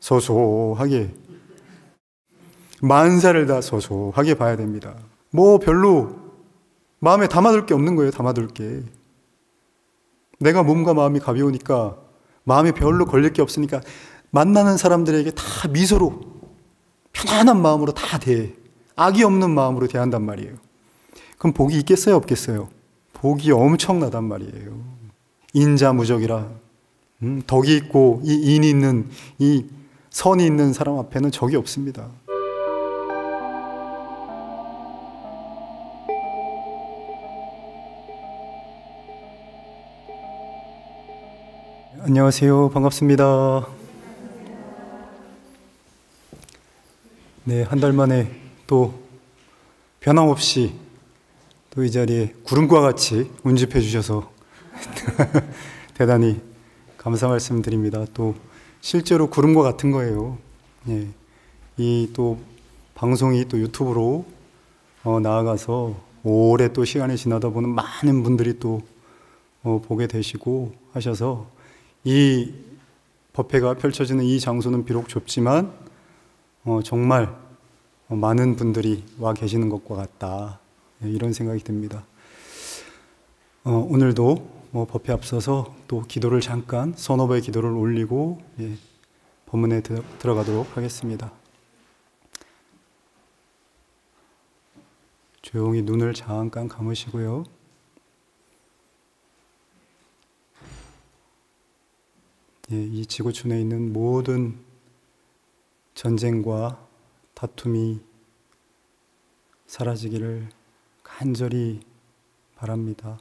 소소하게, 만사를 다 소소하게 봐야 됩니다. 뭐 별로 마음에 담아둘 게 없는 거예요. 담아둘 게. 내가 몸과 마음이 가벼우니까, 마음에 별로 걸릴 게 없으니까 만나는 사람들에게 다 미소로 편안한 마음으로 다 대해. 악이 없는 마음으로 대한단 말이에요. 그럼 복이 있겠어요? 없겠어요? 복이 엄청나단 말이에요. 인자무적이라. 덕이 있고 이 인이 있는, 이 선이 있는 사람 앞에는 적이 없습니다. 안녕하세요. 반갑습니다. 네, 한 달 만에 또 변함없이 또 이 자리에 구름과 같이 운집해 주셔서 대단히 감사 말씀드립니다. 또 실제로 구름과 같은 거예요. 예, 이 또 방송이 또 유튜브로 나아가서 오래 또 시간이 지나다 보는 많은 분들이 또 보게 되시고 하셔서 이 법회가 펼쳐지는 이 장소는 비록 좁지만 정말 많은 분들이 와 계시는 것과 같다. 이런 생각이 듭니다. 오늘도 법회 앞서서 또 기도를 잠깐 서너 번의 기도를 올리고 법문에 들어가도록 하겠습니다. 조용히 눈을 잠깐 감으시고요. 이 지구촌에 있는 모든 전쟁과 다툼이 사라지기를 간절히 바랍니다.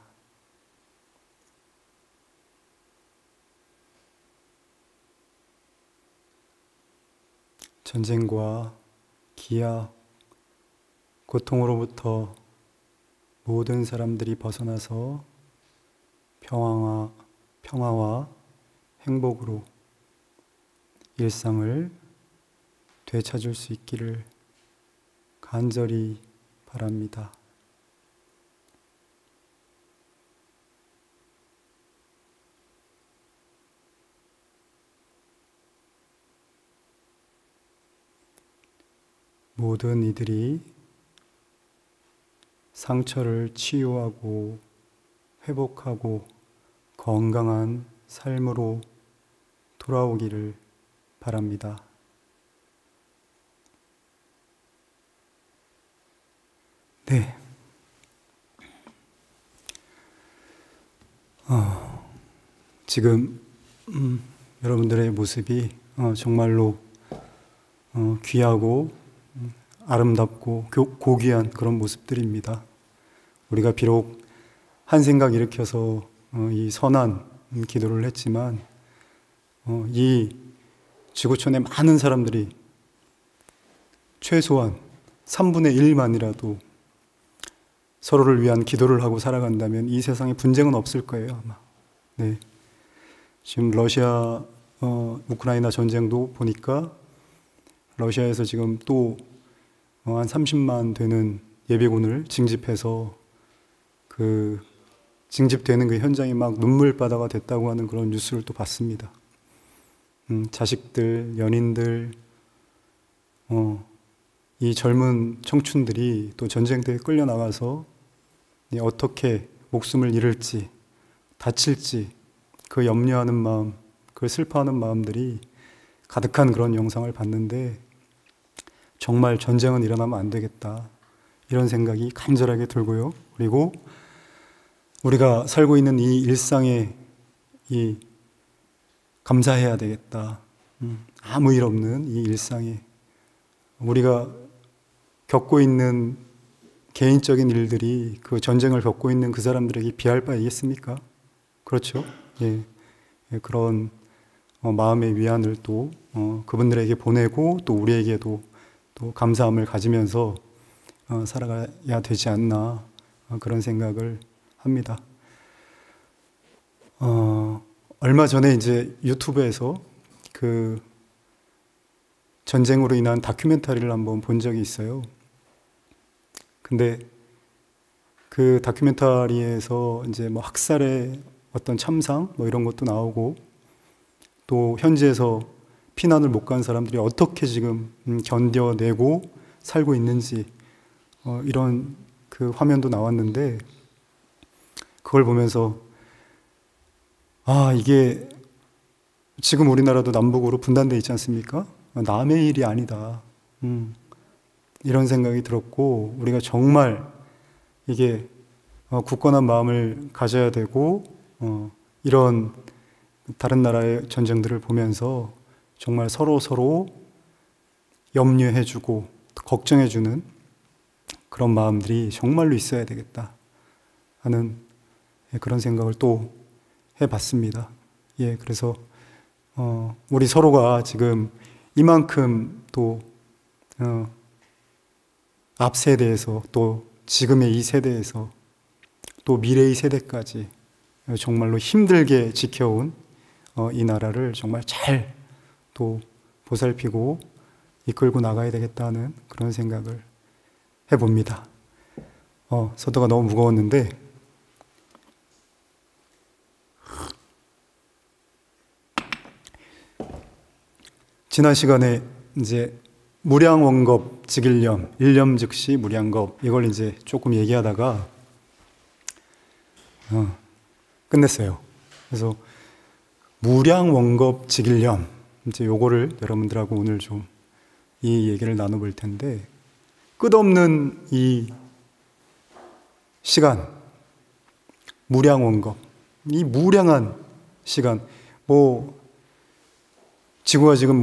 전쟁과 기약, 고통으로부터 모든 사람들이 벗어나서 평화와 행복으로 일상을 되찾을 수 있기를 간절히 바랍니다. 모든 이들이 상처를 치유하고 회복하고 건강한 삶으로 돌아오기를 바랍니다. 네. 지금 여러분들의 모습이 정말로 귀하고 아름답고 고귀한 그런 모습들입니다. 우리가 비록 한 생각 일으켜서 이 선한 기도를 했지만 이 지구촌의 많은 사람들이 최소한 3분의 1만이라도 서로를 위한 기도를 하고 살아간다면 이 세상에 분쟁은 없을 거예요, 아마. 네. 지금 러시아, 우크라이나 전쟁도 보니까 러시아에서 지금 또 한 30만 되는 예비군을 징집해서 그 징집되는 그 현장이 막 눈물바다가 됐다고 하는 그런 뉴스를 또 봤습니다. 자식들, 연인들, 이 젊은 청춘들이 또 전쟁터에 끌려나가서 어떻게 목숨을 잃을지, 다칠지, 그 염려하는 마음, 그 슬퍼하는 마음들이 가득한 그런 영상을 봤는데 정말 전쟁은 일어나면 안 되겠다. 이런 생각이 간절하게 들고요. 그리고 우리가 살고 있는 이 일상에 감사해야 되겠다. 아무 일 없는 이 일상에 우리가 겪고 있는 개인적인 일들이 그 전쟁을 겪고 있는 그 사람들에게 비할 바이겠습니까? 그렇죠? 예. 그런 마음의 위안을 또 그분들에게 보내고 또 우리에게도 또 감사함을 가지면서 살아가야 되지 않나 그런 생각을 합니다. 얼마 전에 이제 유튜브에서 그 전쟁으로 인한 다큐멘터리를 한번 본 적이 있어요. 근데 그 다큐멘터리에서 이제 뭐 학살의 어떤 참상 뭐 이런 것도 나오고 또 현지에서 피난을 못 간 사람들이 어떻게 지금 견뎌내고 살고 있는지 이런 그 화면도 나왔는데, 그걸 보면서 이게 지금 우리나라도 남북으로 분단되어 있지 않습니까? 남의 일이 아니다. 이런 생각이 들었고, 우리가 정말 이게 굳건한 마음을 가져야 되고, 이런 다른 나라의 전쟁들을 보면서 정말 서로 염려해주고 걱정해주는 그런 마음들이 정말로 있어야 되겠다 하는 그런 생각을 또 해봤습니다. 그래서 우리 서로가 지금 이만큼 또 앞 세대에서 또 지금의 이 세대에서 또 미래의 세대까지 정말로 힘들게 지켜온 이 나라를 정말 잘 또 보살피고 이끌고 나가야 되겠다는 그런 생각을 해봅니다. 서도가 너무 무거웠는데, 지난 시간에 이제 무량원겁 직일념, 일념 즉시 무량겁, 이걸 이제 조금 얘기하다가 끝냈어요. 그래서 무량원겁 직일념, 이제 요거를 여러분들하고 오늘 좀 이 얘기를 나눠볼 텐데, 끝없는 이 시간, 무량원겁, 이 무량한 시간, 지구가 지금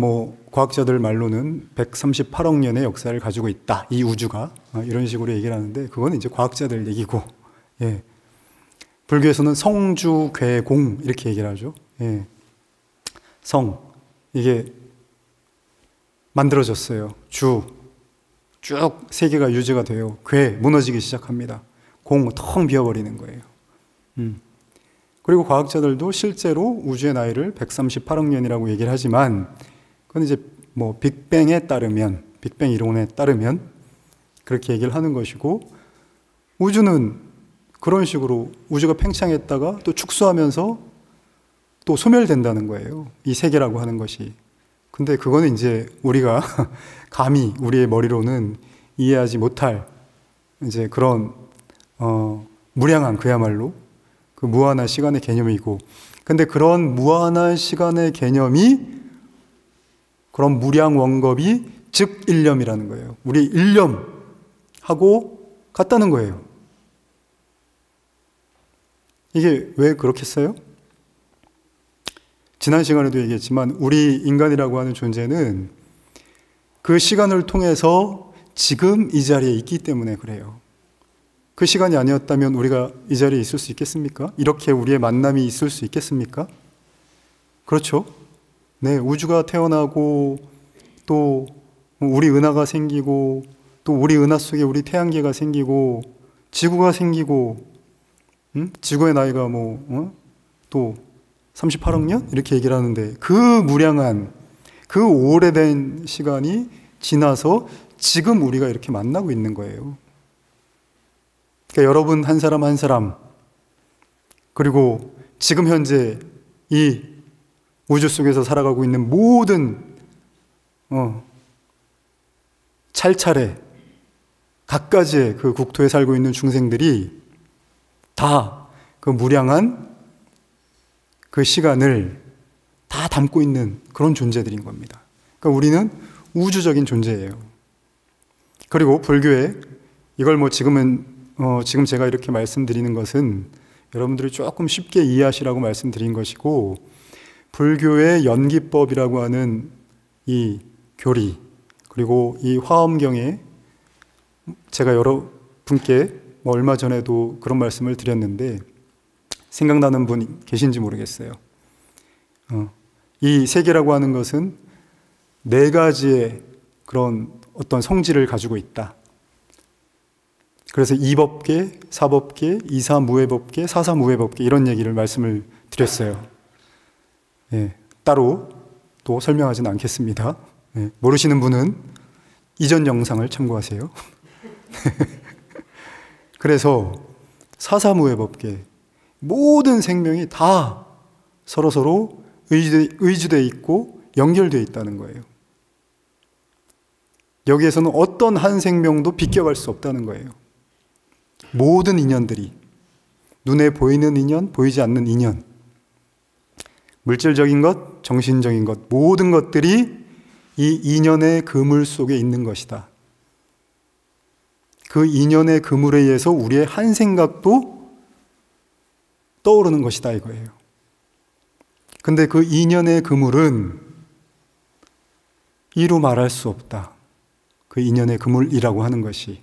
과학자들 말로는 138억 년의 역사를 가지고 있다, 이 우주가, 이런 식으로 얘기를 하는데, 그건 이제 과학자들 얘기고, 불교에서는 성주괴공 이렇게 얘기를 하죠. 성, 이게 만들어졌어요. 쭉 세계가 유지가 돼요. 괴, 무너지기 시작합니다. 공, 텅 비어버리는 거예요. 그리고 과학자들도 실제로 우주의 나이를 138억 년이라고 얘기를 하지만, 그건 이제 빅뱅에 따르면, 빅뱅 이론에 따르면 그렇게 얘기를 하는 것이고, 우주는 그런 식으로 우주가 팽창했다가 또 축소하면서 또 소멸된다는 거예요. 이 세계라고 하는 것이. 근데 그거는 이제 우리가 감히 우리의 머리로는 이해하지 못할 이제 그런 무량한, 그야말로 그 무한한 시간의 개념이고, 근데 그런 무한한 시간의 개념이, 그런 무량 원겁이 즉 일념이라는 거예요. 우리 일념하고 같다는 거예요. 이게 왜 그렇겠어요? 지난 시간에도 얘기했지만, 우리 인간이라고 하는 존재는 그 시간을 통해서 지금 이 자리에 있기 때문에 그래요. 그 시간이 아니었다면 우리가 이 자리에 있을 수 있겠습니까? 이렇게 우리의 만남이 있을 수 있겠습니까? 그렇죠? 네, 우주가 태어나고, 또 우리 은하가 생기고, 또 우리 은하 속에 우리 태양계가 생기고, 지구가 생기고, 지구의 나이가 또 38억 년? 이렇게 얘기를 하는데, 그 무량한, 그 오래된 시간이 지나서 지금 우리가 이렇게 만나고 있는 거예요. 그러니까 여러분 한 사람 한 사람, 그리고 지금 현재 이 우주 속에서 살아가고 있는 모든 찰찰에 각가지의 그 국토에 살고 있는 중생들이 다 그 무량한 그 시간을 다 담고 있는 그런 존재들인 겁니다. 그러니까 우리는 우주적인 존재예요. 그리고 불교에 이걸 지금 제가 이렇게 말씀드리는 것은 여러분들이 조금 쉽게 이해하시라고 말씀드린 것이고, 불교의 연기법이라고 하는 이 교리, 그리고 이 화엄경에 제가 여러분께 얼마 전에도 그런 말씀을 드렸는데, 생각나는 분 계신지 모르겠어요. 이 세계라고 하는 것은 4가지의 그런 어떤 성질을 가지고 있다. 그래서 이법계, 사법계, 이사무해법계, 사사무해법계, 이런 얘기를 말씀을 드렸어요. 따로 또 설명하지는 않겠습니다. 모르시는 분은 이전 영상을 참고하세요. 그래서 사사무해법계, 모든 생명이 다 서로서로 의주되어 있고 연결되어 있다는 거예요. 여기에서는 어떤 한 생명도 비껴갈 수 없다는 거예요. 모든 인연들이, 눈에 보이는 인연, 보이지 않는 인연, 물질적인 것, 정신적인 것, 모든 것들이 이 인연의 그물 속에 있는 것이다. 그 인연의 그물에 의해서 우리의 한 생각도 떠오르는 것이다 이거예요. 근데 그 인연의 그물은 이루 말할 수 없다. 그 인연의 그물이라고 하는 것이,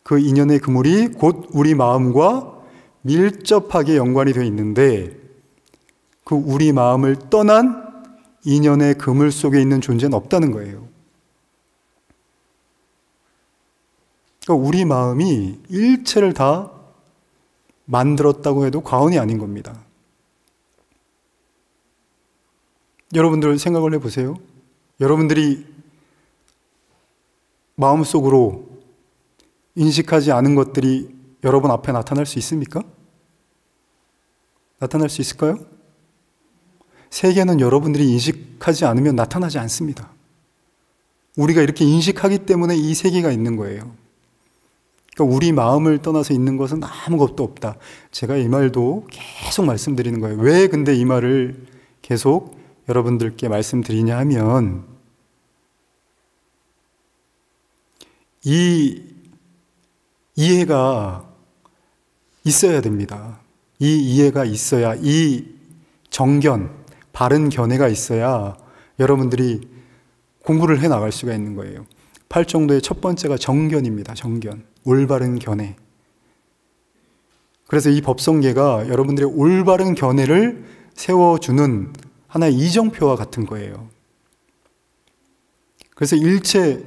그 인연의 그물이 곧 우리 마음과 밀접하게 연관이 되어 있는데, 그 우리 마음을 떠난 인연의 그물 속에 있는 존재는 없다는 거예요. 그러니까 우리 마음이 일체를 다 만들었다고 해도 과언이 아닌 겁니다. 여러분들 생각을 해보세요. 여러분들이 마음속으로 인식하지 않은 것들이 여러분 앞에 나타날 수 있습니까? 나타날 수 있을까요? 세계는 여러분들이 인식하지 않으면 나타나지 않습니다. 우리가 이렇게 인식하기 때문에 이 세계가 있는 거예요. 그러니까 우리 마음을 떠나서 있는 것은 아무것도 없다. 제가 이 말도 계속 말씀드리는 거예요. 왜 근데 이 말을 계속 여러분들께 말씀드리냐 하면, 이 이해가 있어야 됩니다. 이 이해가 있어야, 이 정견, 바른 견해가 있어야 여러분들이 공부를 해 나갈 수가 있는 거예요. 8정도의 첫 번째가 정견입니다. 정견, 올바른 견해. 그래서 이 법성계가 여러분들의 올바른 견해를 세워주는 하나의 이정표와 같은 거예요. 그래서 일체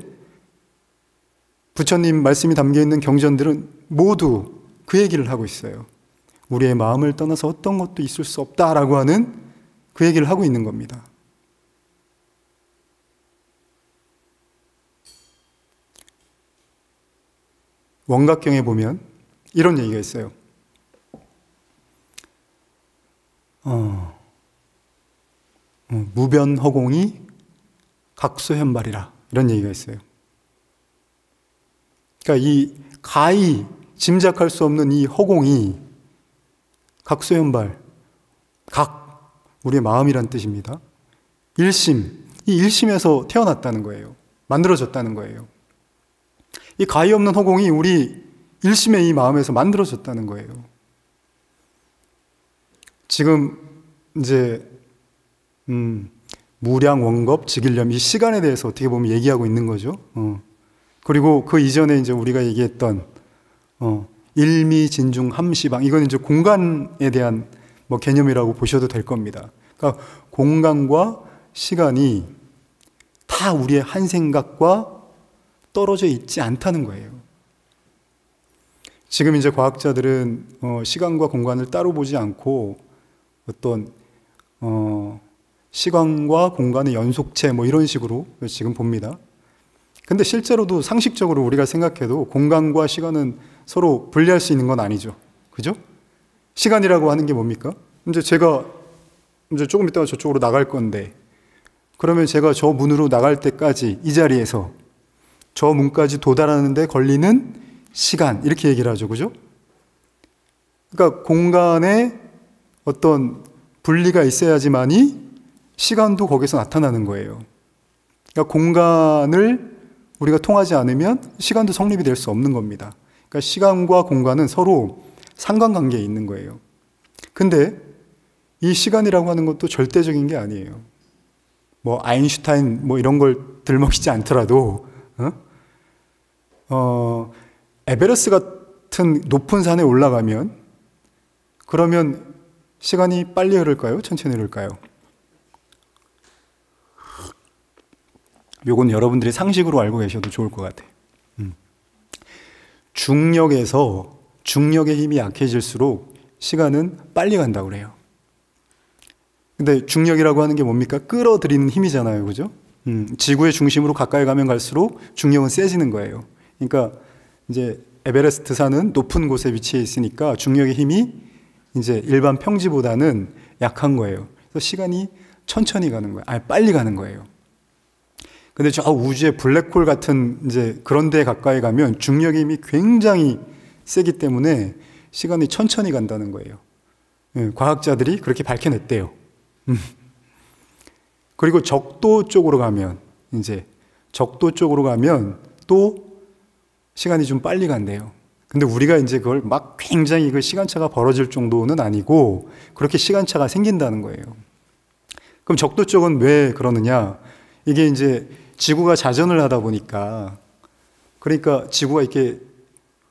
부처님 말씀이 담겨있는 경전들은 모두 그 얘기를 하고 있어요. 우리의 마음을 떠나서 어떤 것도 있을 수 없다라고 하는 그 얘기를 하고 있는 겁니다. 원각경에 보면 이런 얘기가 있어요. 무변허공이 각소현발이라, 이런 얘기가 있어요. 그러니까 이 가히 짐작할 수 없는 이 허공이 각소현발, 각, 우리의 마음이란 뜻입니다. 일심, 이 일심에서 태어났다는 거예요. 만들어졌다는 거예요. 이 가히 없는 허공이 우리 일심의 이 마음에서 만들어졌다는 거예요. 지금 이제 무량, 원겁, 직일념, 이 시간에 대해서 어떻게 보면 얘기하고 있는 거죠. 그리고 그 이전에 이제 우리가 얘기했던 일미, 진중, 함시방, 이건 이제 공간에 대한 뭐 개념이라고 보셔도 될 겁니다. 그러니까 공간과 시간이 다 우리의 한 생각과 떨어져 있지 않다는 거예요. 지금 이제 과학자들은 시간과 공간을 따로 보지 않고 어떤 시간과 공간의 연속체 뭐 이런 식으로 지금 봅니다. 근데 실제로도 상식적으로 우리가 생각해도 공간과 시간은 서로 분리할 수 있는 건 아니죠. 그죠? 시간이라고 하는 게 뭡니까? 이제 제가 이제 조금 있다가 저쪽으로 나갈 건데, 그러면 제가 저 문으로 나갈 때까지 이 자리에서 저 문까지 도달하는데 걸리는 시간, 이렇게 얘기를 하죠. 그죠? 그러니까 공간에 어떤 분리가 있어야지만이 시간도 거기서 나타나는 거예요. 그러니까 공간을 우리가 통하지 않으면 시간도 성립이 될 수 없는 겁니다. 그러니까 시간과 공간은 서로 상관관계에 있는 거예요. 근데 이 시간이라고 하는 것도 절대적인 게 아니에요. 뭐 아인슈타인 뭐 이런 걸 들먹이지 않더라도 에베레스트 같은 높은 산에 올라가면 그러면 시간이 빨리 흐를까요? 천천히 흐를까요? 요건 여러분들이 상식으로 알고 계셔도 좋을 것 같아요. 중력에서 중력의 힘이 약해질수록 시간은 빨리 간다고 그래요. 근데 중력이라고 하는 게 뭡니까? 끌어들이는 힘이잖아요. 그죠? 지구의 중심으로 가까이 가면 갈수록 중력은 세지는 거예요. 그러니까 이제 에베레스트 산은 높은 곳에 위치해 있으니까 중력의 힘이 이제 일반 평지보다는 약한 거예요. 그래서 시간이 천천히 가는 거예요. 아니, 빨리 가는 거예요. 근데 저 우주의 블랙홀 같은 이제 그런 데 가까이 가면 중력의 힘이 굉장히 세기 때문에 시간이 천천히 간다는 거예요. 예, 과학자들이 그렇게 밝혀냈대요. 그리고 적도 쪽으로 가면, 이제 적도 쪽으로 가면 또 시간이 좀 빨리 간대요. 근데 우리가 이제 그걸 막 굉장히 그 시간차가 벌어질 정도는 아니고 그렇게 시간차가 생긴다는 거예요. 그럼 적도 쪽은 왜 그러느냐? 이게 이제 지구가 자전을 하다 보니까, 그러니까 지구가 이렇게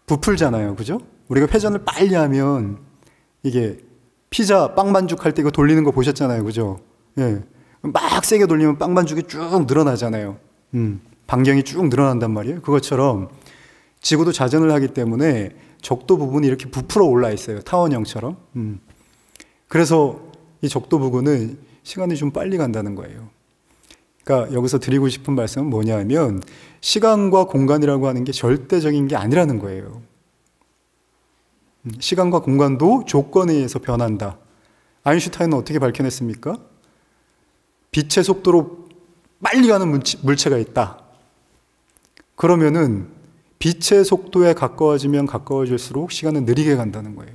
부풀잖아요. 그죠? 우리가 회전을 빨리 하면 이게 피자 빵 반죽 할 때 이거 돌리는 거 보셨잖아요. 그죠? 예. 막 세게 돌리면 빵 반죽이 쭉 늘어나잖아요. 반경이 쭉 늘어난단 말이에요. 그것처럼 지구도 자전을 하기 때문에 적도 부분이 이렇게 부풀어 올라 있어요. 타원형처럼. 그래서 이 적도 부근은 시간이 좀 빨리 간다는 거예요. 그러니까 여기서 드리고 싶은 말씀은 뭐냐면 시간과 공간이라고 하는 게 절대적인 게 아니라는 거예요. 시간과 공간도 조건에 의해서 변한다. 아인슈타인은 어떻게 밝혀냈습니까? 빛의 속도로 빨리 가는 물체가 있다. 그러면은 빛의 속도에 가까워지면 가까워질수록 시간은 느리게 간다는 거예요.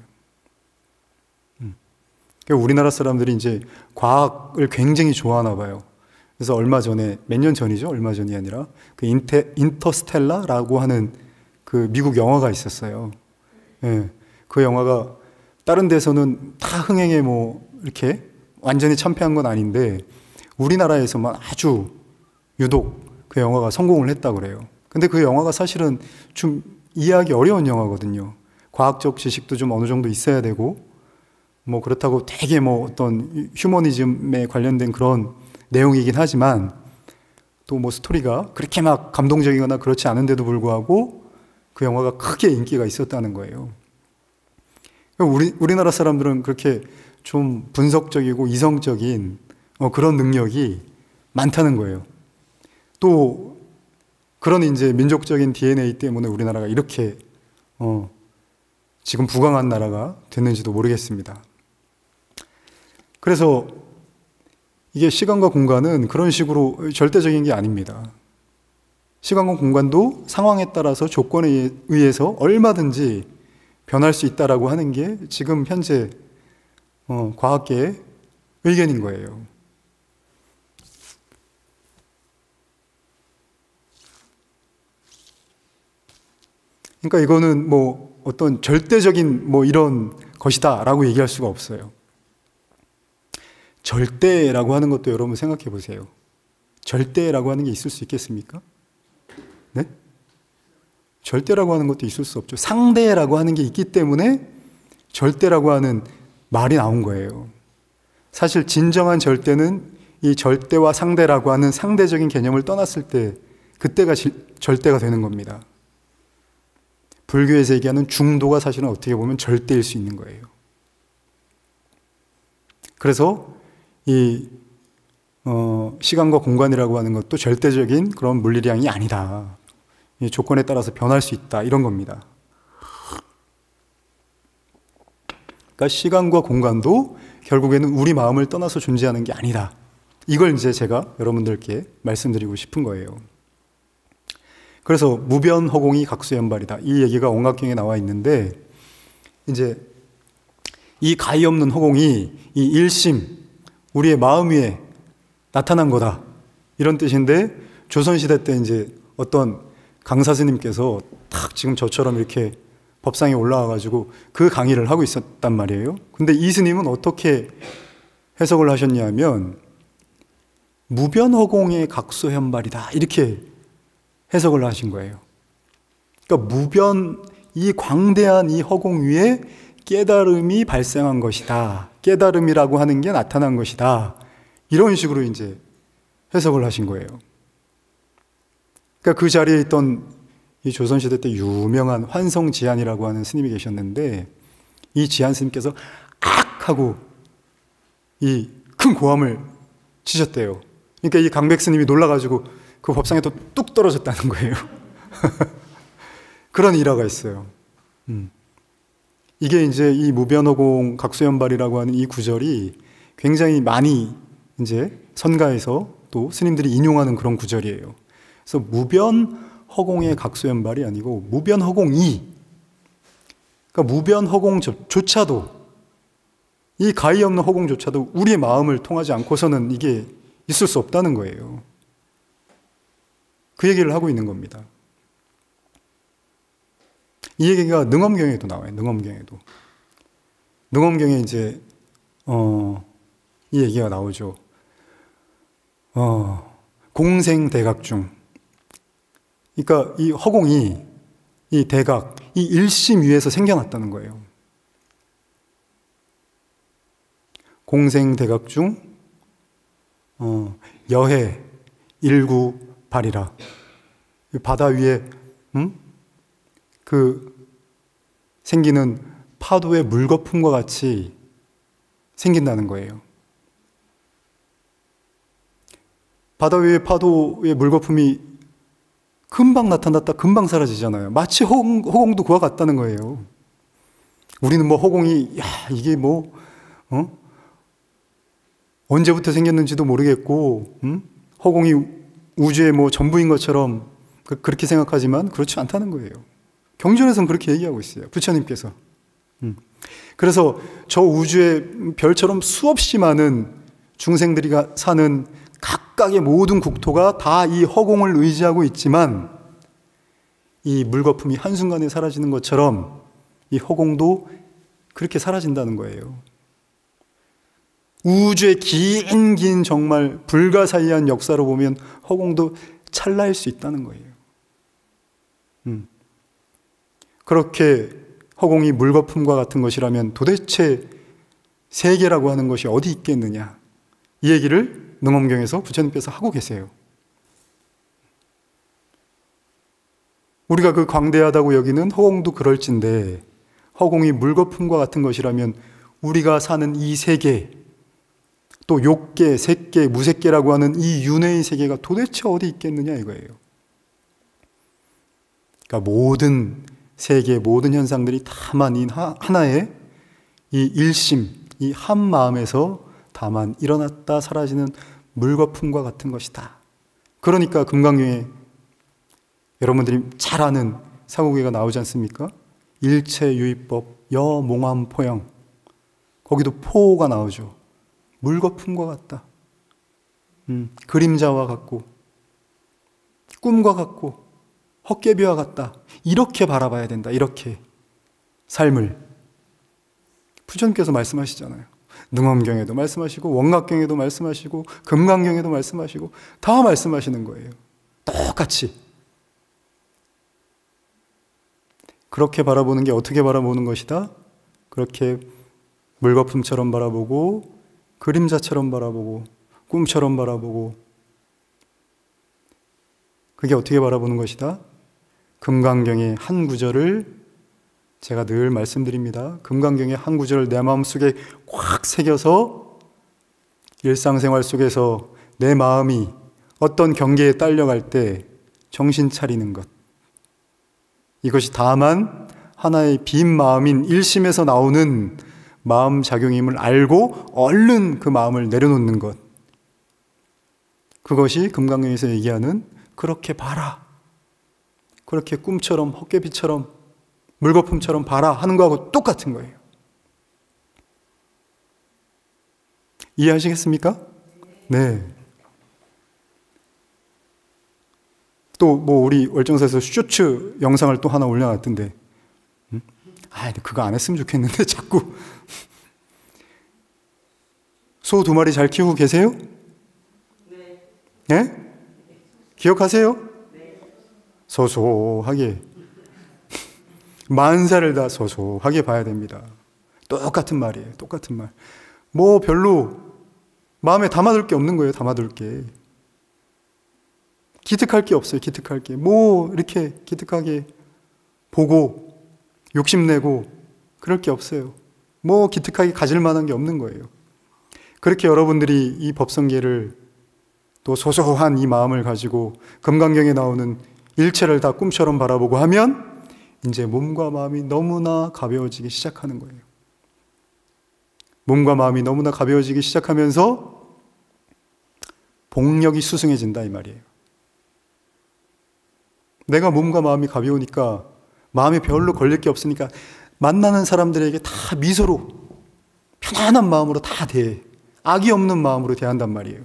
그러니까 우리나라 사람들이 이제 과학을 굉장히 좋아하나 봐요. 그래서 얼마 전에, 몇 년 전이죠? 얼마 전이 아니라 그 인터스텔라라고 하는 그 미국 영화가 있었어요. 예. 그 영화가 다른 데서는 다 흥행에 뭐 이렇게 완전히 참패한 건 아닌데 우리나라에서만 아주 유독 그 영화가 성공을 했다고 그래요. 근데 그 영화가 사실은 좀 이해하기 어려운 영화거든요. 과학적 지식도 좀 어느 정도 있어야 되고, 뭐 그렇다고 되게 뭐 어떤 휴머니즘에 관련된 그런 내용이긴 하지만 또 뭐 스토리가 그렇게 막 감동적이거나 그렇지 않은데도 불구하고 그 영화가 크게 인기가 있었다는 거예요. 우리나라 사람들은 그렇게 좀 분석적이고 이성적인 그런 능력이 많다는 거예요. 또 그런 이제 민족적인 DNA 때문에 우리나라가 이렇게 지금 부강한 나라가 됐는지도 모르겠습니다. 그래서 이게 시간과 공간은 그런 식으로 절대적인 게 아닙니다. 시간과 공간도 상황에 따라서 조건에 의해서 얼마든지 변할 수 있다라고 하는 게 지금 현재 과학계의 의견인 거예요. 그러니까 이거는 뭐 어떤 절대적인 뭐 이런 것이다라고 얘기할 수가 없어요. 절대라고 하는 것도 여러분 생각해 보세요. 절대라고 하는 게 있을 수 있겠습니까? 네? 절대라고 하는 것도 있을 수 없죠. 상대라고 하는 게 있기 때문에 절대라고 하는 말이 나온 거예요. 사실 진정한 절대는 이 절대와 상대라고 하는 상대적인 개념을 떠났을 때 그때가 절대가 되는 겁니다. 불교에서 얘기하는 중도가 사실은 어떻게 보면 절대일 수 있는 거예요. 그래서 이 시간과 공간이라고 하는 것도 절대적인 그런 물리량이 아니다. 이 조건에 따라서 변할 수 있다. 이런 겁니다. 그러니까 시간과 공간도 결국에는 우리 마음을 떠나서 존재하는 게 아니다. 이걸 이제 제가 여러분들께 말씀드리고 싶은 거예요. 그래서 무변허공이 각수현발이다. 이 얘기가 원각경에 나와 있는데 이제 이 가히 없는 허공이 이 일심, 우리의 마음 위에 나타난 거다. 이런 뜻인데 조선시대 때 이제 어떤 강사 스님께서 딱 지금 저처럼 이렇게 법상에 올라와가지고 그 강의를 하고 있었단 말이에요. 근데 이 스님은 어떻게 해석을 하셨냐면 무변허공의 각수현발이다. 이렇게 해석을 하신 거예요. 그러니까 무변, 이 광대한 이 허공 위에 깨달음이 발생한 것이다. 깨달음이라고 하는 게 나타난 것이다. 이런 식으로 이제 해석을 하신 거예요. 그러니까 그 자리에 있던 이 조선시대 때 유명한 환성지안이라고 하는 스님이 계셨는데 이 지안 스님께서 악! 하고 이 큰 고함을 치셨대요. 그러니까 이 강백 스님이 놀라가지고 그 법상에 또 뚝 떨어졌다는 거예요. 그런 일화가 있어요. 이게 이제 이 무변허공 각수현발이라고 하는 이 구절이 굉장히 많이 이제 선가에서 또 스님들이 인용하는 그런 구절이에요. 그래서 무변 허공의 각소연발이 아니고 무변 허공이, 그러니까 무변 허공조차도, 이 가히 없는 허공조차도 우리의 마음을 통하지 않고서는 이게 있을 수 없다는 거예요. 그 얘기를 하고 있는 겁니다. 이 얘기가 능엄경에도 나와요. 능엄경에 이제 이 얘기가 나오죠. 공생대각 중, 그러니까 이 허공이, 이 대각, 이 일심 위에서 생겨났다는 거예요. 공생대각 중 여해 일구발이라, 바다 위에 그 생기는 파도의 물거품과 같이 생긴다는 거예요. 바다 위에 파도의 물거품이 금방 나타났다 금방 사라지잖아요. 마치 허공도 그와 같다는 거예요. 우리는 뭐 허공이, 야, 이게 뭐 언제부터 생겼는지도 모르겠고, 허공이 우주의 뭐 전부인 것처럼 그렇게 생각하지만 그렇지 않다는 거예요. 경전에서는 그렇게 얘기하고 있어요. 부처님께서. 그래서 저 우주의 별처럼 수없이 많은 중생들이 사는 각각의 모든 국토가 다 이 허공을 의지하고 있지만, 이 물거품이 한순간에 사라지는 것처럼 이 허공도 그렇게 사라진다는 거예요. 우주의 긴 정말 불가사의한 역사로 보면 허공도 찰나일 수 있다는 거예요. 그렇게 허공이 물거품과 같은 것이라면 도대체 세계라고 하는 것이 어디 있겠느냐, 이 얘기를 능엄경에서 부처님께서 하고 계세요. 우리가 그 광대하다고 여기는 허공도 그럴진데, 허공이 물거품과 같은 것이라면 우리가 사는 이 세계, 또 욕계, 색계, 무색계라고 하는 이 윤회의 세계가 도대체 어디 있겠느냐 이거예요. 그러니까 모든 세계, 모든 현상들이 다만 이 하나의 이 일심, 이 한 마음에서 다만 일어났다 사라지는 물거품과 같은 것이다. 그러니까 금강경에 여러분들이 잘 아는 사고계가 나오지 않습니까? 일체유의법 여몽함포영, 거기도 포가 나오죠. 물거품과 같다. 그림자와 같고 꿈과 같고 헛개비와 같다. 이렇게 바라봐야 된다. 이렇게 삶을 부처님께서 말씀하시잖아요. 능엄경에도 말씀하시고 원각경에도 말씀하시고 금강경에도 말씀하시고 다 말씀하시는 거예요. 똑같이. 그렇게 바라보는 게 어떻게 바라보는 것이다? 그렇게 물거품처럼 바라보고 그림자처럼 바라보고 꿈처럼 바라보고, 그게 어떻게 바라보는 것이다? 금강경의 한 구절을 제가 늘 말씀드립니다. 금강경의 한 구절을 내 마음속에 꽉 새겨서 일상생활 속에서 내 마음이 어떤 경계에 딸려갈 때 정신 차리는 것, 이것이 다만 하나의 빈 마음인 일심에서 나오는 마음 작용임을 알고 얼른 그 마음을 내려놓는 것, 그것이 금강경에서 얘기하는 그렇게 봐라, 그렇게 꿈처럼 헛개비처럼 물거품처럼 봐라 하는 거하고 똑같은 거예요. 이해하시겠습니까? 네. 또 뭐 우리 월정사에서 쇼츠 영상을 또 하나 올려놨던데, 그거 안 했으면 좋겠는데 자꾸. 소 2마리 잘 키우고 계세요? 네. 네? 기억하세요? 네. 소소하게. 만사를 다 소소하게 봐야 됩니다. 똑같은 말이에요. 똑같은 말. 뭐 별로 마음에 담아둘 게 없는 거예요. 담아둘 게. 기특할 게 없어요. 기특할 게. 뭐 이렇게 기특하게 보고 욕심내고 그럴 게 없어요. 뭐 기특하게 가질 만한 게 없는 거예요. 그렇게 여러분들이 이 법성계를 또 소소한 이 마음을 가지고 금강경에 나오는 일체를 다 꿈처럼 바라보고 하면 이제 몸과 마음이 너무나 가벼워지기 시작하는 거예요. 몸과 마음이 너무나 가벼워지기 시작하면서 복력이 수승해진다 이 말이에요. 내가 몸과 마음이 가벼우니까 마음에 별로 걸릴 게 없으니까 만나는 사람들에게 다 미소로 편안한 마음으로 다 대해. 악이 없는 마음으로 대한단 말이에요.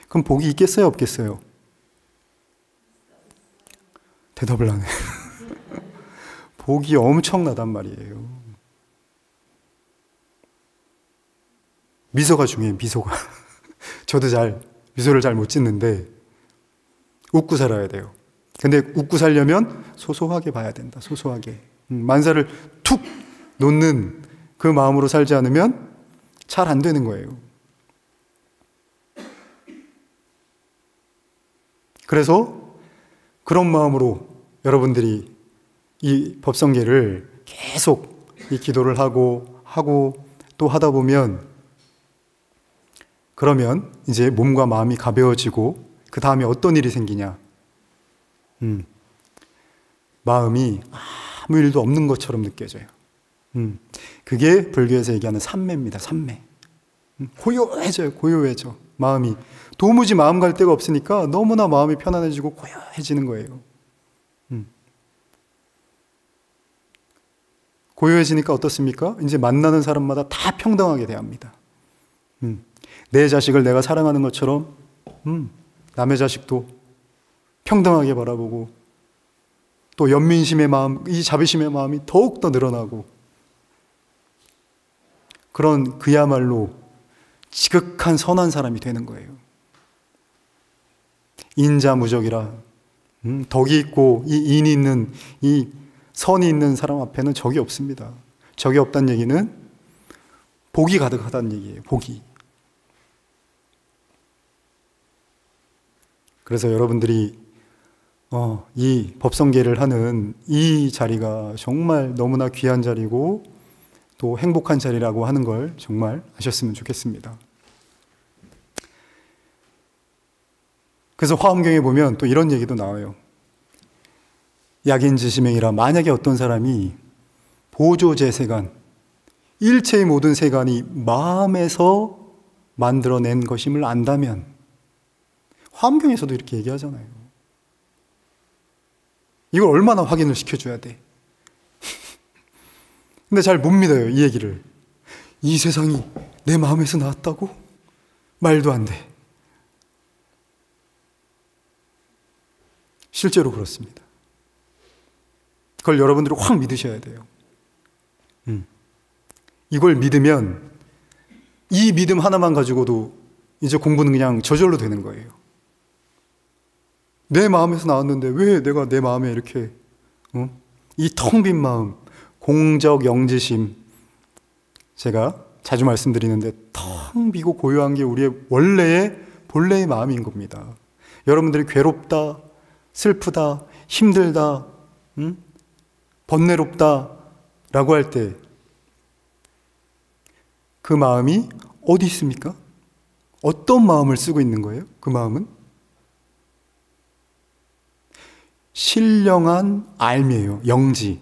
그럼 복이 있겠어요? 없겠어요? 대답을 안 해. 복이 엄청나단 말이에요. 미소가 중요해요. 미소가. 저도 미소를 잘 못 짓는데 웃고 살아야 돼요. 근데 웃고 살려면 소소하게 봐야 된다. 소소하게. 만사를 툭 놓는 그 마음으로 살지 않으면 잘 안 되는 거예요. 그래서 그런 마음으로 여러분들이 이 법성계를 계속 이 기도를 하고 또 하다 보면 그러면 이제 몸과 마음이 가벼워지고 그 다음에 어떤 일이 생기냐? 마음이 아무 일도 없는 것처럼 느껴져요. 그게 불교에서 얘기하는 삼매입니다. 삼매. 고요해져요. 고요해져. 마음이. 도무지 마음 갈 데가 없으니까 너무나 마음이 편안해지고 고요해지는 거예요. 고요해지니까 어떻습니까? 이제 만나는 사람마다 다 평등하게 대합니다. 내 자식을 내가 사랑하는 것처럼 남의 자식도 평등하게 바라보고 또 연민심의 마음, 이 자비심의 마음이 더욱더 늘어나고 그런 그야말로 지극한 선한 사람이 되는 거예요. 인자무적이라 덕이 있고 이 인이 있는 이 선이 있는 사람 앞에는 적이 없습니다. 적이 없다는 얘기는 복이 가득하다는 얘기예요. 복이. 그래서 여러분들이 이 법성계를 하는 이 자리가 정말 너무나 귀한 자리고 또 행복한 자리라고 하는 걸 정말 아셨으면 좋겠습니다. 그래서 화엄경에 보면 또 이런 얘기도 나와요. 약인지시맹이라 만약에 어떤 사람이 보조제세간, 일체의 모든 세간이 마음에서 만들어낸 것임을 안다면, 화엄경에서도 이렇게 얘기하잖아요. 이걸 얼마나 확인을 시켜줘야 돼. 근데 잘 못 믿어요, 이 얘기를. 이 세상이 내 마음에서 나왔다고? 말도 안 돼. 실제로 그렇습니다. 그걸 여러분들이 확 믿으셔야 돼요. 이걸 믿으면 이 믿음 하나만 가지고도 이제 공부는 그냥 저절로 되는 거예요. 내 마음에서 나왔는데 왜 내가 내 마음에 이렇게 이 텅 빈 마음, 공적 영지심, 제가 자주 말씀드리는데 텅 비고 고요한 게 우리의 본래의 마음인 겁니다. 여러분들이 괴롭다, 슬프다, 힘들다, 번뇌롭다 라고 할 때 그 마음이 어디 있습니까? 어떤 마음을 쓰고 있는 거예요? 그 마음은? 신령한 알미예요. 영지.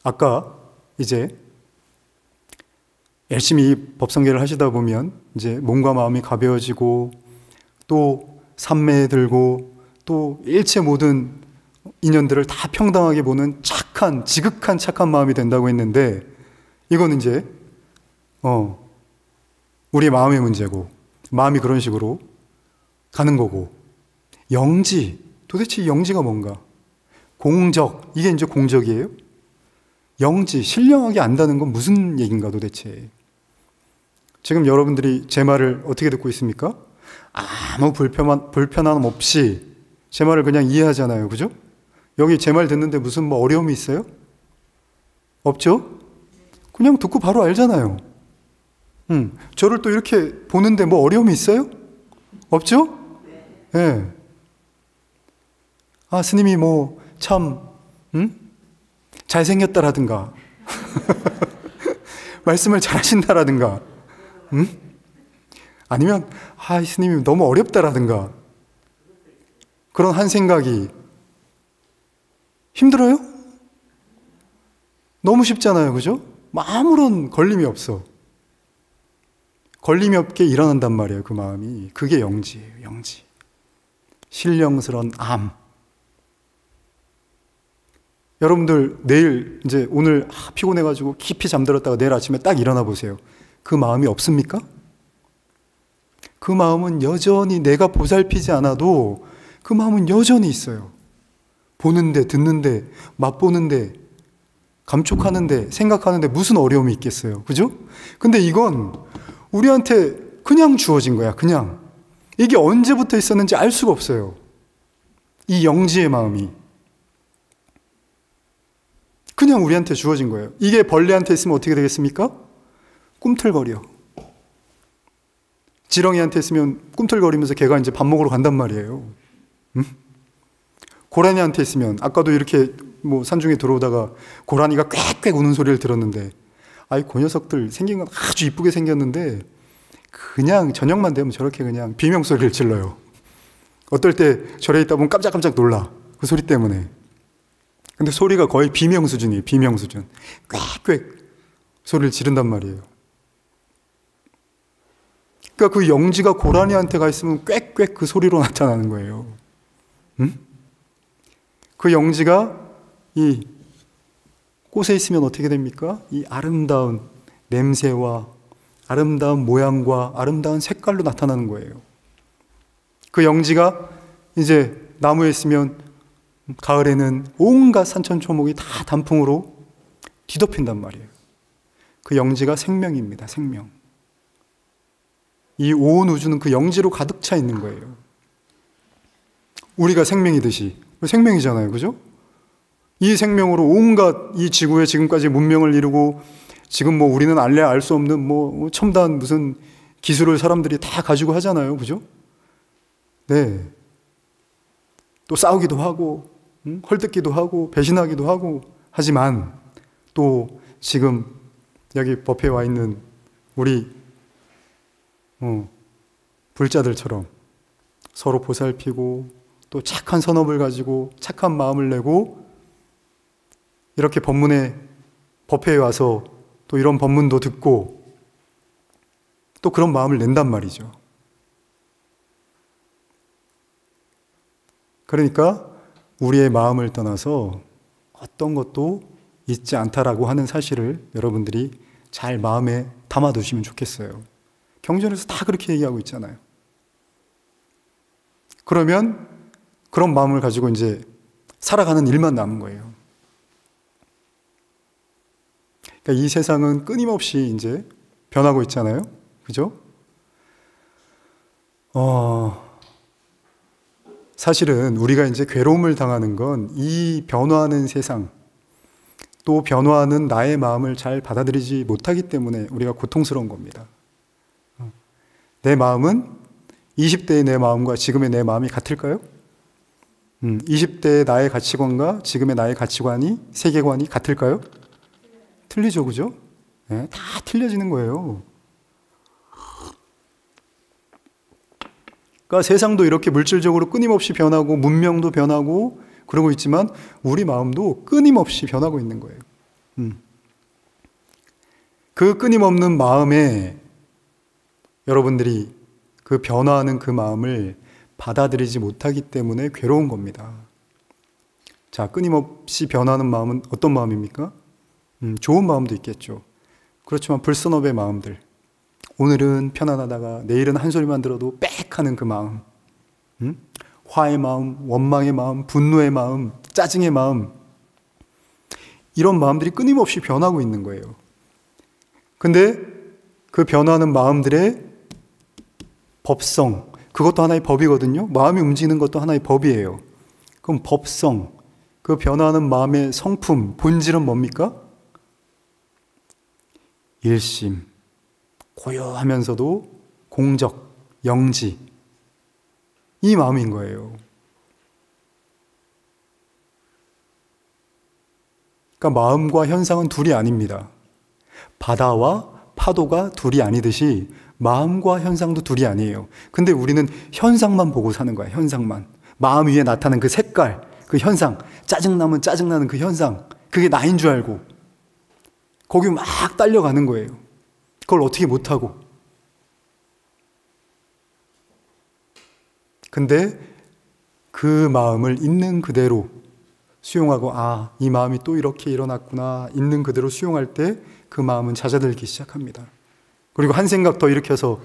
아까 이제 열심히 법성계를 하시다 보면 이제 몸과 마음이 가벼워지고 또 삼매에 들고 또 일체 모든 인연들을 다 평등하게 보는 착한, 지극한 착한 마음이 된다고 했는데 이건 이제 우리 마음의 문제고 마음이 그런 식으로 가는 거고 영지, 도대체 영지가 뭔가? 공적, 이게 이제 공적이에요? 영지, 신령하게 안다는 건 무슨 얘기인가 도대체? 지금 여러분들이 제 말을 어떻게 듣고 있습니까? 아무 불편함 없이 제 말을 그냥 이해하잖아요. 그죠? 여기 제 말 듣는데 무슨 뭐 어려움이 있어요? 없죠? 그냥 듣고 바로 알잖아요. 저를 또 이렇게 보는데 뭐 어려움이 있어요? 없죠? 네. 아, 스님이 뭐 참 잘생겼다라든가 말씀을 잘하신다라든가 아니면 이 스님이 너무 어렵다라든가 그런 한 생각이 힘들어요? 너무 쉽잖아요. 그죠? 아무런 걸림이 없어. 걸림이 없게 일어난단 말이에요. 그 마음이. 그게 영지예요. 영지. 신령스러운 암. 여러분들 내일 이제 오늘 피곤해가지고 깊이 잠들었다가 내일 아침에 딱 일어나 보세요. 그 마음이 없습니까? 그 마음은 여전히 내가 보살피지 않아도 그 마음은 여전히 있어요. 보는데, 듣는데, 맛보는데, 감촉하는데, 생각하는데 무슨 어려움이 있겠어요. 그죠? 근데 이건 우리한테 그냥 주어진 거야. 그냥. 이게 언제부터 있었는지 알 수가 없어요. 이 영지의 마음이. 그냥 우리한테 주어진 거예요. 이게 벌레한테 있으면 어떻게 되겠습니까? 꿈틀거려. 지렁이한테 있으면 꿈틀거리면서 걔가 이제 밥 먹으러 간단 말이에요. 응? 고라니한테 있으면, 아까도 이렇게 뭐 산중에 들어오다가 고라니가 꽥꽥 우는 소리를 들었는데, 아이, 그 녀석들 생긴 건 아주 이쁘게 생겼는데, 그냥 저녁만 되면 저렇게 그냥 비명소리를 질러요. 어떨 때 절에 있다 보면 깜짝깜짝 놀라. 그 소리 때문에. 근데 소리가 거의 비명 수준이에요. 비명 수준. 꽥꽥 소리를 지른단 말이에요. 그러니까 그 영지가 고라니한테 가 있으면 꽥꽥 그 소리로 나타나는 거예요. 응? 그 영지가 이 꽃에 있으면 어떻게 됩니까? 이 아름다운 냄새와 아름다운 모양과 아름다운 색깔로 나타나는 거예요. 그 영지가 이제 나무에 있으면 가을에는 온갖 산천초목이 다 단풍으로 뒤덮인단 말이에요. 그 영지가 생명입니다. 생명. 이 온 우주는 그 영지로 가득 차 있는 거예요. 우리가 생명이듯이. 생명이잖아요. 그죠? 이 생명으로 온갖 이 지구에 지금까지 문명을 이루고 지금 뭐 우리는 알래 알 수 없는 뭐 첨단 무슨 기술을 사람들이 다 가지고 하잖아요. 그죠? 네. 또 싸우기도 하고, 헐뜯기도 하고, 배신하기도 하고, 하지만 또 지금 여기 법회에 와 있는 우리 불자들처럼 서로 보살피고 또 착한 선업을 가지고 착한 마음을 내고 이렇게 법회에 와서 또 이런 법문도 듣고 또 그런 마음을 낸단 말이죠. 그러니까 우리의 마음을 떠나서 어떤 것도 있지 않다라고 하는 사실을 여러분들이 잘 마음에 담아두시면 좋겠어요. 경전에서 다 그렇게 얘기하고 있잖아요. 그러면 그런 마음을 가지고 이제 살아가는 일만 남은 거예요. 그러니까 이 세상은 끊임없이 이제 변하고 있잖아요. 그죠? 사실은 우리가 이제 괴로움을 당하는 건 이 변화하는 세상, 또 변화하는 나의 마음을 잘 받아들이지 못하기 때문에 우리가 고통스러운 겁니다. 내 마음은 20대의 내 마음과 지금의 내 마음이 같을까요? 20대의 나의 가치관과 지금의 나의 가치관이, 세계관이 같을까요? 틀리죠, 그죠? 네, 다 틀려지는 거예요. 그러니까 세상도 이렇게 물질적으로 끊임없이 변하고 문명도 변하고 그러고 있지만 우리 마음도 끊임없이 변하고 있는 거예요. 그 끊임없는 마음에 여러분들이 그 변화하는 그 마음을 받아들이지 못하기 때문에 괴로운 겁니다. 자, 끊임없이 변하는 마음은 어떤 마음입니까? 좋은 마음도 있겠죠. 그렇지만 불선업의 마음들. 오늘은 편안하다가 내일은 한 소리만 들어도 빽 하는 그 마음. 화의 마음, 원망의 마음, 분노의 마음, 짜증의 마음. 이런 마음들이 끊임없이 변하고 있는 거예요. 근데 그 변화하는 마음들의 법성, 그것도 하나의 법이거든요. 마음이 움직이는 것도 하나의 법이에요. 그럼 법성, 그 변화하는 마음의 성품, 본질은 뭡니까? 일심, 고요하면서도 공적, 영지, 이 마음인 거예요. 그러니까 마음과 현상은 둘이 아닙니다. 바다와 파도가 둘이 아니듯이 마음과 현상도 둘이 아니에요. 근데 우리는 현상만 보고 사는 거야. 현상만. 마음 위에 나타나는 그 색깔, 그 현상, 짜증나면 짜증나는 그 현상, 그게 나인 줄 알고 거기 막 딸려가는 거예요. 그걸 어떻게 못하고. 근데 그 마음을 있는 그대로 수용하고, 아, 이 마음이 또 이렇게 일어났구나, 있는 그대로 수용할 때 그 마음은 잦아들기 시작합니다. 그리고 한 생각 더 일으켜서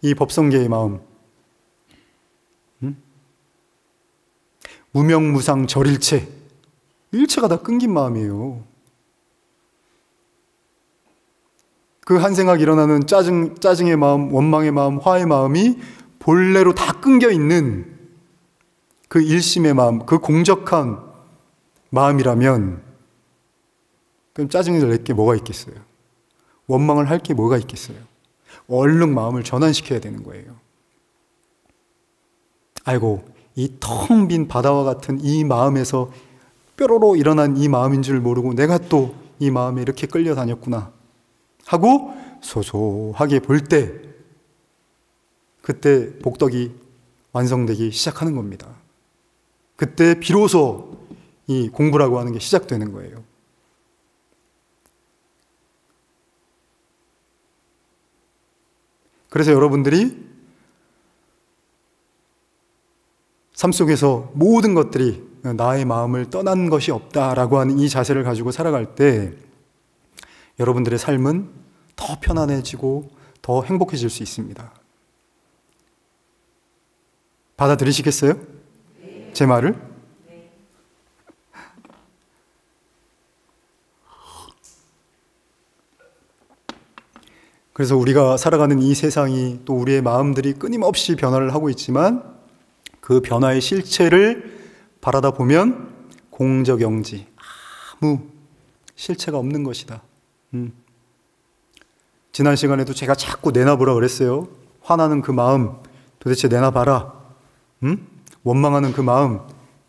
이 법성계의 마음, 무명무상 절일체, 일체가 다 끊긴 마음이에요. 그 한 생각 일어나는 짜증의 마음, 원망의 마음, 화의 마음이 본래로 다 끊겨 있는 그 일심의 마음, 그 공적한 마음이라면 그럼 짜증을 낼 게 뭐가 있겠어요? 원망을 할 게 뭐가 있겠어요? 얼른 마음을 전환시켜야 되는 거예요. 아이고, 이 텅 빈 바다와 같은 이 마음에서 뾰로로 일어난 이 마음인 줄 모르고 내가 또 이 마음에 이렇게 끌려다녔구나 하고 소소하게 볼 때, 그때 복덕이 완성되기 시작하는 겁니다. 그때 비로소 이 공부라고 하는 게 시작되는 거예요. 그래서 여러분들이 삶 속에서 모든 것들이 나의 마음을 떠난 것이 없다라고 하는 이 자세를 가지고 살아갈 때 여러분들의 삶은 더 편안해지고 더 행복해질 수 있습니다. 받아들이시겠어요? 제 말을? 그래서 우리가 살아가는 이 세상이 또 우리의 마음들이 끊임없이 변화를 하고 있지만 그 변화의 실체를 바라다 보면 공적영지, 아무 실체가 없는 것이다. 지난 시간에도 제가 자꾸 내놔보라 그랬어요. 화나는 그 마음 도대체 내놔봐라. 원망하는 그 마음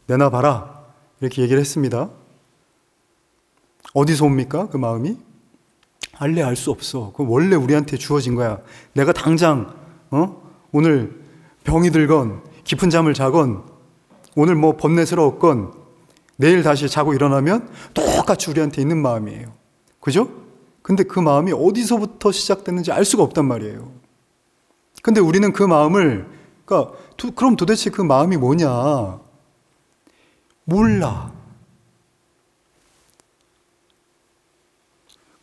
내놔봐라. 이렇게 얘기를 했습니다. 어디서 옵니까? 그 마음이? 알래 알 수 없어. 그 원래 우리한테 주어진 거야. 내가 당장 오늘 병이 들건 깊은 잠을 자건 오늘 뭐 번뇌스러웠건 내일 다시 자고 일어나면 똑같이 우리한테 있는 마음이에요. 그죠? 근데 그 마음이 어디서부터 시작됐는지 알 수가 없단 말이에요. 근데 우리는 그 마음을, 그러니까 그럼 도대체 그 마음이 뭐냐? 몰라.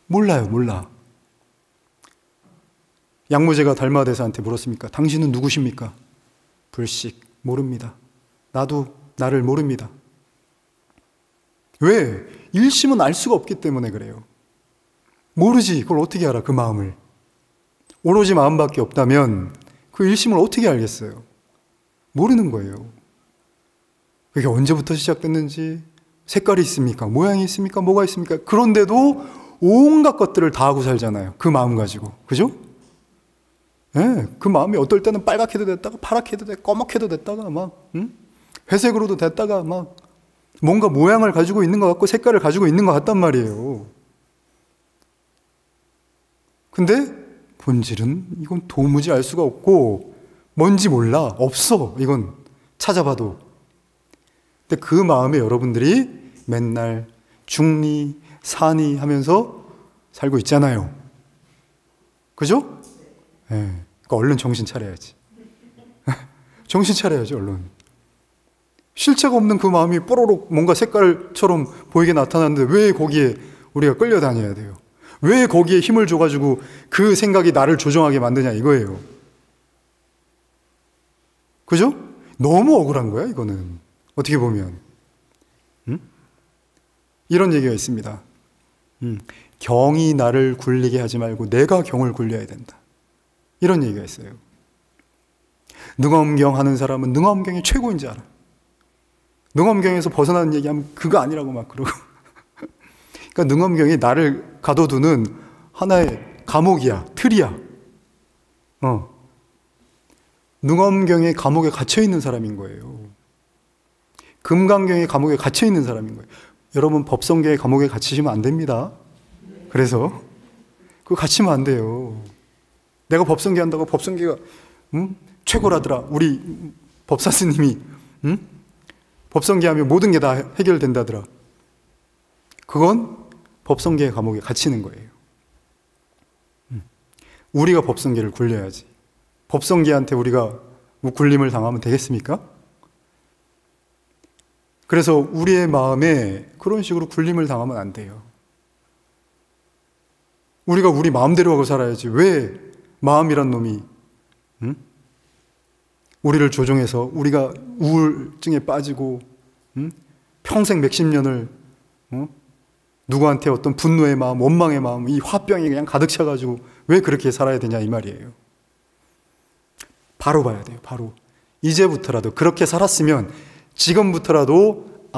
몰라요, 몰라. 양모제가 달마대사한테 물었습니까? 당신은 누구십니까? 불식, 모릅니다. 나도 나를 모릅니다. 왜? 일심은 알 수가 없기 때문에 그래요. 모르지. 그걸 어떻게 알아, 그 마음을. 오로지 마음밖에 없다면 그 일심을 어떻게 알겠어요? 모르는 거예요. 그게 언제부터 시작됐는지, 색깔이 있습니까? 모양이 있습니까? 뭐가 있습니까? 그런데도 온갖 것들을 다 하고 살잖아요. 그 마음 가지고. 그죠? 네, 그 마음이 어떨 때는 빨갛게도 됐다가 파랗게도 됐다가 검맣게도 됐다가 막 회색으로도 됐다가 막 뭔가 모양을 가지고 있는 것 같고 색깔을 가지고 있는 것 같단 말이에요. 근데 본질은 이건 도무지 알 수가 없고 뭔지 몰라. 없어. 이건 찾아봐도. 근데 그 마음에 여러분들이 맨날 중리, 산이 하면서 살고 있잖아요. 그죠? 네. 그러니까 얼른 정신 차려야지. 정신 차려야지, 얼른. 실체가 없는 그 마음이 뽀로록 뭔가 색깔처럼 보이게 나타나는데 왜 거기에 우리가 끌려다녀야 돼요? 왜 거기에 힘을 줘가지고 그 생각이 나를 조종하게 만드냐 이거예요. 그죠? 너무 억울한 거야, 이거는. 어떻게 보면. 이런 얘기가 있습니다. 경이 나를 굴리게 하지 말고 내가 경을 굴려야 된다. 이런 얘기가 있어요. 능엄경 하는 사람은 능엄경이 최고인 줄 알아. 능엄경에서 벗어나는 얘기하면 그거 아니라고 막 그러고. 그러니까 능엄경이 나를 가둬두는 하나의 감옥이야, 틀이야. 능엄경의 감옥에 갇혀있는 사람인 거예요. 금강경의 감옥에 갇혀있는 사람인 거예요. 여러분 법성계의 감옥에 갇히시면 안 됩니다. 그래서 그거 갇히면 안 돼요. 내가 법성계 한다고 법성계가 최고라더라. 우리 법사 스님이 법성계 하면 모든 게 다 해결된다더라. 그건 법성계의 감옥에 갇히는 거예요. 우리가 법성계를 굴려야지. 법성계한테 우리가 뭐 굴림을 당하면 되겠습니까? 그래서 우리의 마음에 그런 식으로 굴림을 당하면 안 돼요. 우리가 우리 마음대로 하고 살아야지. 왜 마음이란 놈이 우리를 조종해서 우리가 우울증에 빠지고 평생 몇십 년을 누구한테 어떤 분노의 마음, 원망의 마음, 이 화병이 그냥 가득 차가지고 왜 그렇게 살아야 되냐 이 말이에요. 바로 봐야 돼요. 바로. 이제부터라도 그렇게 살았으면 지금부터라도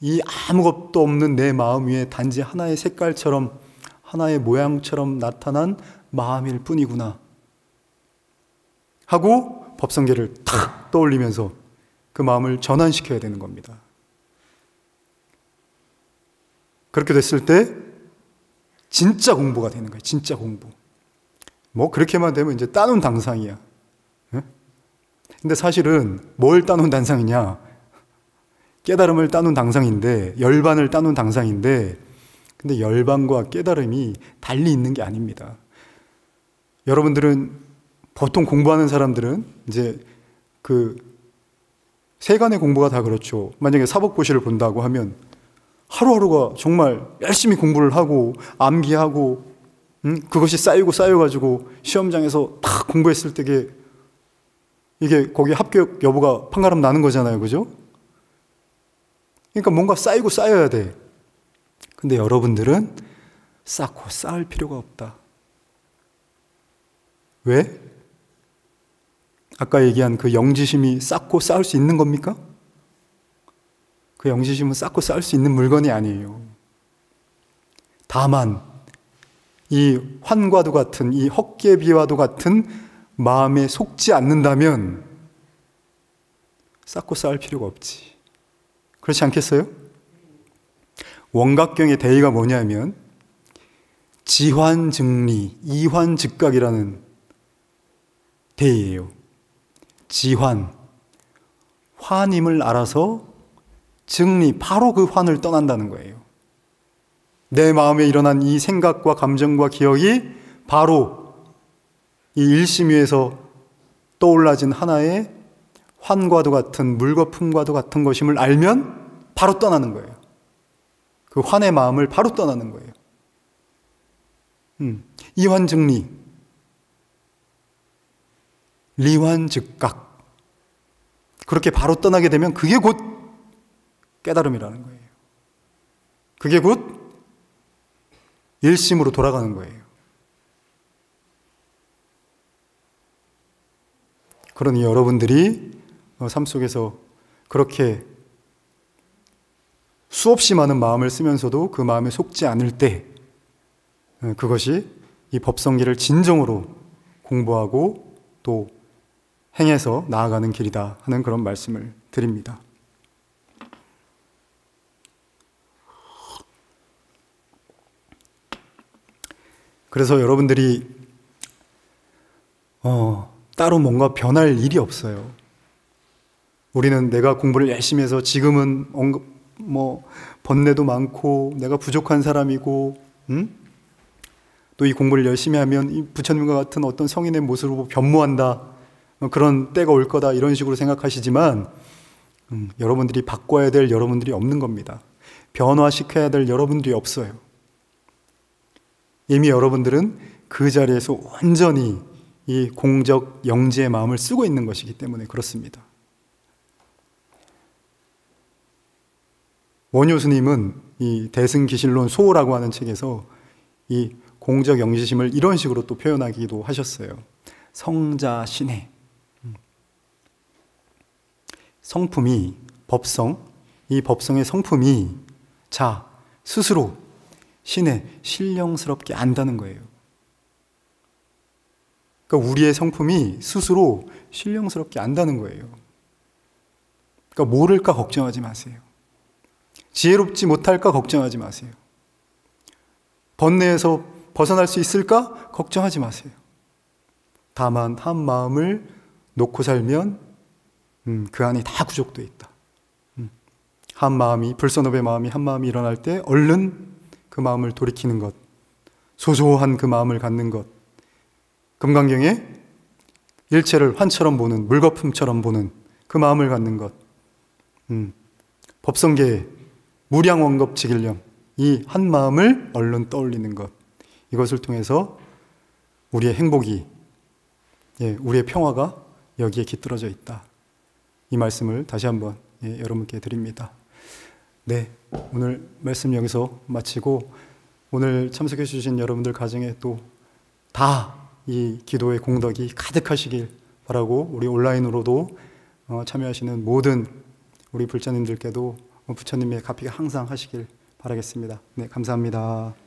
이 아무것도 없는 내 마음 위에 단지 하나의 색깔처럼 하나의 모양처럼 나타난 마음일 뿐이구나 하고 법성계를 탁 떠올리면서 그 마음을 전환시켜야 되는 겁니다. 그렇게 됐을 때 진짜 공부가 되는 거예요. 진짜 공부. 뭐 그렇게만 되면 이제 따놓은 당상이야. 근데 사실은 뭘 따놓은 당상이냐? 깨달음을 따놓은 당상인데, 열반을 따놓은 당상인데, 근데 열반과 깨달음이 달리 있는 게 아닙니다. 여러분들은 보통 공부하는 사람들은 이제 그 세간의 공부가 다 그렇죠. 만약에 사법고시를 본다고 하면 하루하루가 정말 열심히 공부를 하고 암기하고 그것이 쌓여가지고 시험장에서 다 공부했을 때 이게 거기 합격 여부가 판가름 나는 거잖아요. 그죠? 그러니까 뭔가 쌓이고 쌓여야 돼. 근데 여러분들은 쌓고 쌓을 필요가 없다. 왜? 아까 얘기한 그 영지심이 쌓고 쌓을 수 있는 겁니까? 그 영지심은 쌓고 쌓을 수 있는 물건이 아니에요. 다만 이 환과도 같은 이 헛개비와도 같은 마음에 속지 않는다면 쌓고 쌓을 필요가 없지. 그렇지 않겠어요? 원각경의 대의가 뭐냐면 지환증리, 이환즉각이라는 대의예요. 지환, 환임을 알아서 증리, 바로 그 환을 떠난다는 거예요. 내 마음에 일어난 이 생각과 감정과 기억이 바로 이 일심위에서 떠올라진 하나의 환과도 같은 물과 품과도 같은 것임을 알면 바로 떠나는 거예요. 그 환의 마음을 바로 떠나는 거예요. 이환증리, 리환즉각. 그렇게 바로 떠나게 되면 그게 곧 깨달음이라는 거예요. 그게 곧 일심으로 돌아가는 거예요. 그러니 여러분들이 삶 속에서 그렇게 수없이 많은 마음을 쓰면서도 그 마음에 속지 않을 때 그것이 이 법성계를 진정으로 공부하고 또 행해서 나아가는 길이다 하는 그런 말씀을 드립니다. 그래서 여러분들이 따로 뭔가 변할 일이 없어요. 우리는 내가 공부를 열심히 해서 지금은 번뇌도 많고 내가 부족한 사람이고 또 이 공부를 열심히 하면 이 부처님과 같은 어떤 성인의 모습으로 변모한다, 그런 때가 올 거다, 이런 식으로 생각하시지만 여러분들이 바꿔야 될 여러분들이 없는 겁니다. 변화시켜야 될 여러분들이 없어요. 이미 여러분들은 그 자리에서 완전히 이 공적 영지의 마음을 쓰고 있는 것이기 때문에 그렇습니다. 원효 스님은 이 대승기실론 소호라고 하는 책에서 이 공적 영지심을 이런 식으로 또 표현하기도 하셨어요. 성자신해. 성품이 법성, 이 법성의 성품이 자 스스로 신에 신령스럽게 안다는 거예요. 그러니까 우리의 성품이 스스로 신령스럽게 안다는 거예요. 그러니까 모를까 걱정하지 마세요. 지혜롭지 못할까 걱정하지 마세요. 번뇌에서 벗어날 수 있을까 걱정하지 마세요. 다만 한 마음을 놓고 살면 그 안에 다 구족되어 있다. 한 마음이, 불선업의 마음이 한 마음이 일어날 때 얼른 그 마음을 돌이키는 것, 소소한 그 마음을 갖는 것. 금강경에 일체를 환처럼 보는, 물거품처럼 보는 그 마음을 갖는 것. 법성계의 무량원겁지길령, 이 한 마음을 얼른 떠올리는 것. 이것을 통해서 우리의 행복이, 우리의 평화가 여기에 깃들어져 있다. 이 말씀을 다시 한번 여러분께 드립니다. 네, 오늘 말씀 여기서 마치고, 오늘 참석해 주신 여러분들 가정에 또 다 이 기도의 공덕이 가득하시길 바라고, 우리 온라인으로도 참여하시는 모든 우리 불자님들께도 부처님의 가피가 항상 하시길 바라겠습니다. 네, 감사합니다.